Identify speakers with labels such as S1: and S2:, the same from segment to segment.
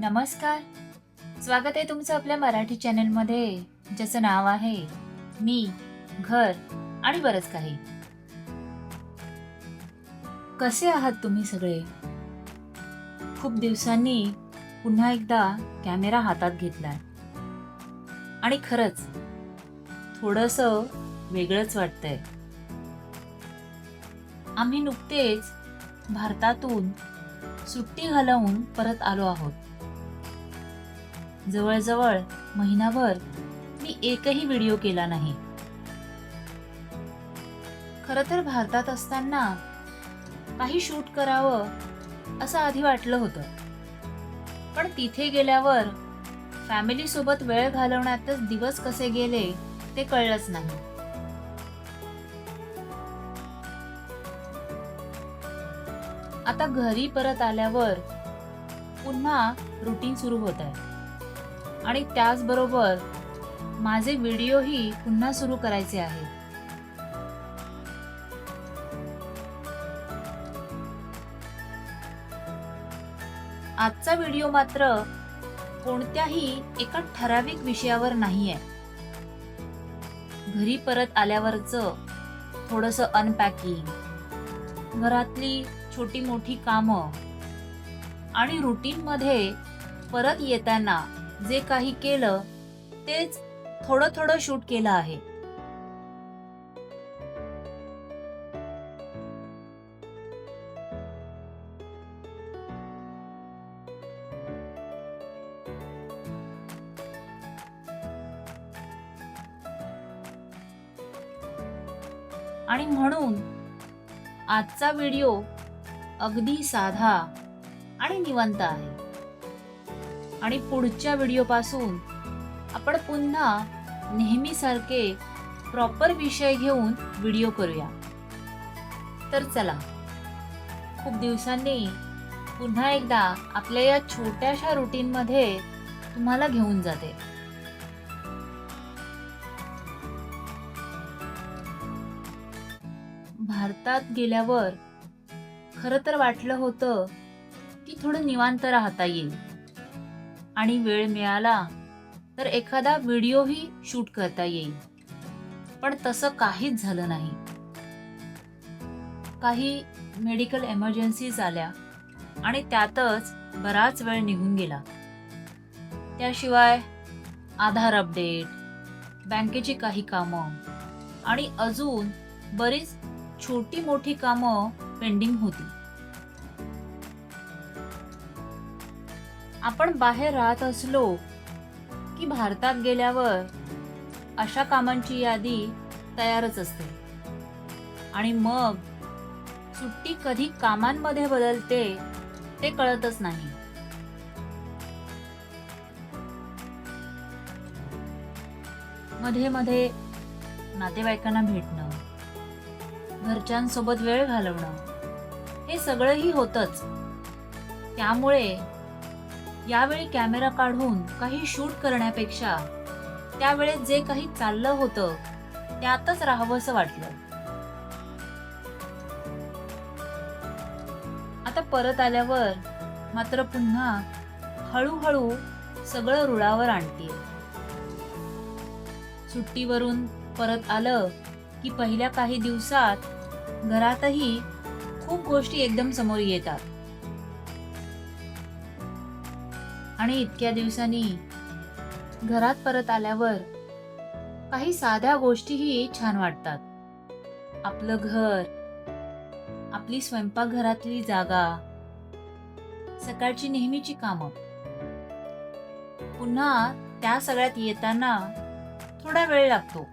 S1: नमस्कार. स्वागत आहे तुमचं आपल्या मराठी चॅनलमध्ये, ज्याचं नाव आहे मी, घर आणि बरंच काही. कसे आहात तुम्ही सगळे? खूप दिवसांनी पुन्हा एकदा कॅमेरा हातात घेतलाय आणि खरंच थोडंसं वेगळंच वाटतंय. आम्ही नुकतेच भारतातून सुट्टी घालवून परत आलो आहोत. जवळजवळ महिनाभर मी एकही व्हिडिओ केला नाही. खरं तर भारतात असताना काही शूट करावं असं आधी वाटलं होतं, पण तिथे गेल्यावर फॅमिली सोबत वेळ घालवण्यातच दिवस कसे गेले ते कळलंच नाही. आता घरी परत आल्यावर पुन्हा रुटीन सुरू होत आहे आणि त्याचबरोबर माझे व्हिडिओही पुन्हा सुरू करायचे आहेत. आजचा व्हिडिओ मात्र कोणत्याही एका ठराविक विषयावर नाहीये. घरी परत आल्यावरचं थोडंसं अनपॅकिंग, घरातली छोटी मोठी कामं आणि रुटीनमध्ये परत येताना जे काही केलं तेच थोडं थोडं शूट केलं आहे. आणि म्हणून आजचा व्हिडिओ अगदी साधा आणि निवांत आहे. आणि पुढच्या व्हिडिओपासून आपण पुन्हा नेहमीसारखे प्रॉपर विषय घेऊन व्हिडिओ करूया. तर चला, खूप दिवसांनी पुन्हा एकदा आपल्या या छोट्याशा रुटीनमध्ये तुम्हाला घेऊन जाते. भारतात गेल्यावर खरं तर वाटलं होतं की थोडं निवांत राहता येईल आणि वेळ मिळाला तर एखादा व्हिडिओही शूट करता येईल, पण तसं काहीच झालं नाही. काही मेडिकल एमर्जन्सीज आल्या आणि त्यातच बराच वेळ निघून गेला. त्याशिवाय आधार अपडेट, बँकेची काही कामं आणि अजून बरीच छोटी मोठी कामं पेंडिंग होती. आपण बाहेर राहत असलो की भारतात गेल्यावर अशा कामांची यादी तयारच असते आणि मग सुट्टी कधी कामांमध्ये बदलते ते कळतच नाही. मध्ये मध्ये नातेवाईकांना भेटणं, घरच्यांसोबत वेळ घालवणं हे सगळंही होतंच. त्यामुळे यावेळी कॅमेरा काढून काही शूट करण्यापेक्षा त्यावेळेस जे काही चाललं होतं त्यातच राहावंसं वाटलं. आता परत आल्यावर मात्र पुन्हा हळूहळू सगळं रुळावर आणते. सुट्टीवरून परत आलं की पहिल्या काही दिवसात घरातही खूप गोष्टी एकदम समोर येतात आणि इतक्या दिवसांनी घरात परत आल्यावर काही साध्या गोष्टीही छान वाटतात. आपलं घर, आपली स्वयंपाकघरातली जागा, सकाळची नेहमीची कामं, पुन्हा त्या सगळ्यात येताना थोडा वेळ लागतो,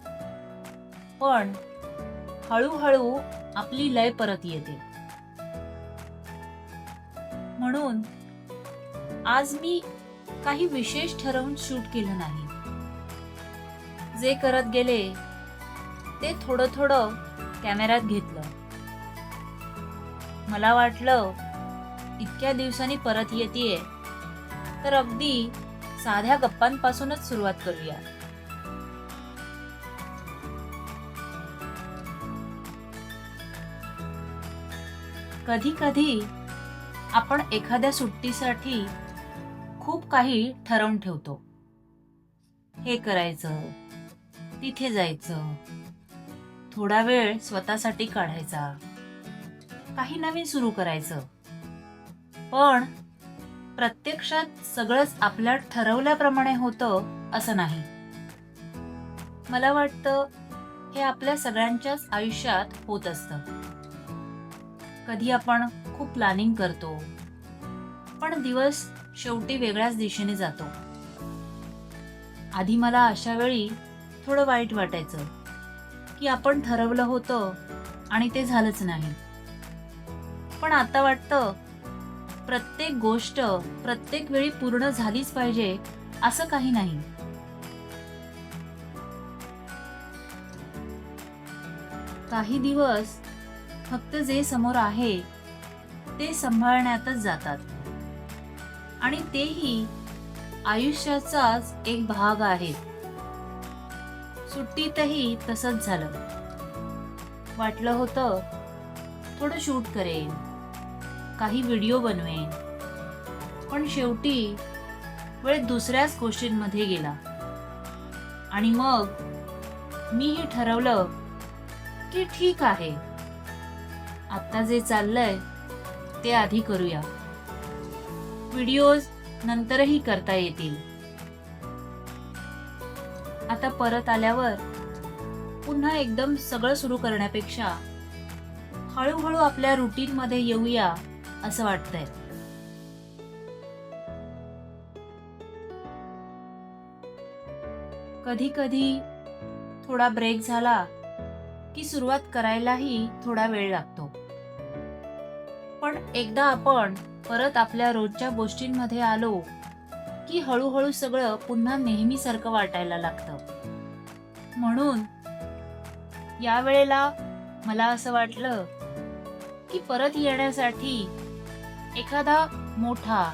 S1: पण हळूहळू आपली लय परत येते. म्हणून आज मी काही विशेष ठरवून शूट केलं नाही. जे करत गेले ते थोडं थोडं कॅमेऱ्यात घेतलं. मला वाटलं इतक्या दिवसांनी परत येतेय तर अगदी साध्या गप्पांपासूनच सुरुवात करूया. कधी कधी आपण एखाद्या सुट्टीसाठी खूप काही ठरवून ठेवतो. हे करायचं, तिथे जायचं, थोडा वेळ स्वतःसाठी काढायचा, काही नवीन सुरू करायचं. पण प्रत्यक्षात सगळंच आपल्या ठरवल्याप्रमाणे होतं असं नाही. मला वाटतं हे आपल्या सगळ्यांच्याच आयुष्यात होत असतं. कधी आपण खूप प्लॅनिंग करतो, पण दिवस शेवटी वेगळ्याच दिशेने जातो. आधी मला अशा वेळी थोडं वाईट वाटायचं की आपण ठरवलं होतं आणि ते झालंच नाही. पण आता वाटतं प्रत्येक गोष्ट प्रत्येक वेळी पूर्ण झालीच पाहिजे असं काही नाही. काही दिवस फक्त जे समोर आहे ते सांभाळण्यातच जातात आणि तेही आयुष्याचाच एक भाग आहे. सुट्टीतही तसंच झालं. वाटलं होतं थोडं शूट करेन, काही व्हिडिओ बनवेन, पण शेवटी वेळ दुसऱ्याच गोष्टींमध्ये गेला. आणि मग मीही ठरवलं की ठीक आहे, आता जे चाललंय ते आधी करूया. व्हिडिओज नंतरही करता येतील. आता परत आल्यावर पुन्हा एकदम सगळं सुरू करण्यापेक्षा हळूहळू आपल्या रुटीन मध्ये येऊया असं वाटतंय. कधी कधी थोडा ब्रेक झाला की सुरुवात करायलाही थोडा वेळ लागतो. पण एकदा आपण परत आपल्या रोजच्या गोष्टींमध्ये आलो की हळूहळू सगळं पुन्हा नेहमीसारखं वाटायला लागतं. म्हणून यावेळेला मला असं वाटलं की परत येण्यासाठी एखादा मोठा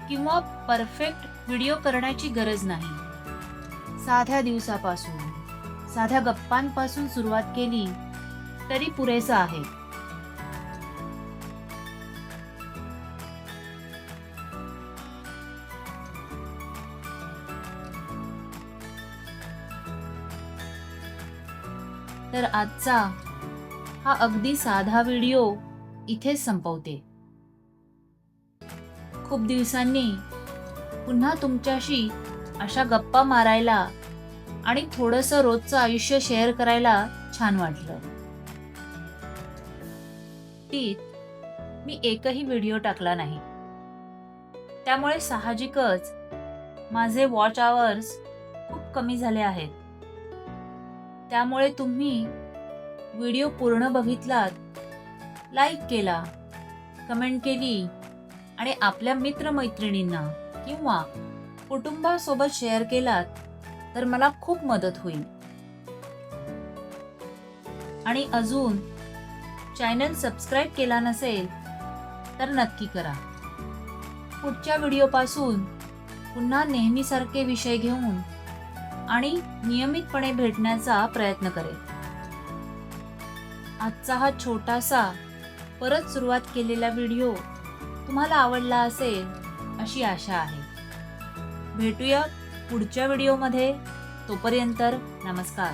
S1: किंवा परफेक्ट व्हिडिओ करण्याची गरज नाही. साध्या दिवसापासून, साध्या गप्पांपासून सुरुवात केली तरी पुरेसं आहे. तर आजचा हा अगदी साधा व्हिडिओ इथेच संपवते. खूप दिवसांनी पुन्हा तुमच्याशी अशा गप्पा मारायला आणि थोडंसं रोजचं आयुष्य शेअर करायला छान वाटलं. मी एकही व्हिडिओ टाकला नाही, त्यामुळे साहजिकच माझे वॉच आवर्स खूप कमी झाले आहेत. त्यामुळे तुम्ही व्हिडिओ पूर्ण बघितलात, लाईक केला, कमेंट केली आणि आपल्या मित्रमैत्रिणींना किंवा कुटुंबासोबत शेअर केलात तर मला खूप मदत होईल. आणि अजून चॅनल सबस्क्राईब केला नसेल तर नक्की करा. पुढच्या व्हिडिओपासून पुन्हा नेहमीसारखे विषय घेऊन आणि नियमितपणे भेटण्याचा प्रयत्न करेन. आजचा हा छोटासा परत सुरुवात केलेला व्हिडिओ तुम्हाला आवडला असेल अशी आशा आहे. भेटूया पुढच्या व्हिडिओमध्ये. तोपर्यंत नमस्कार.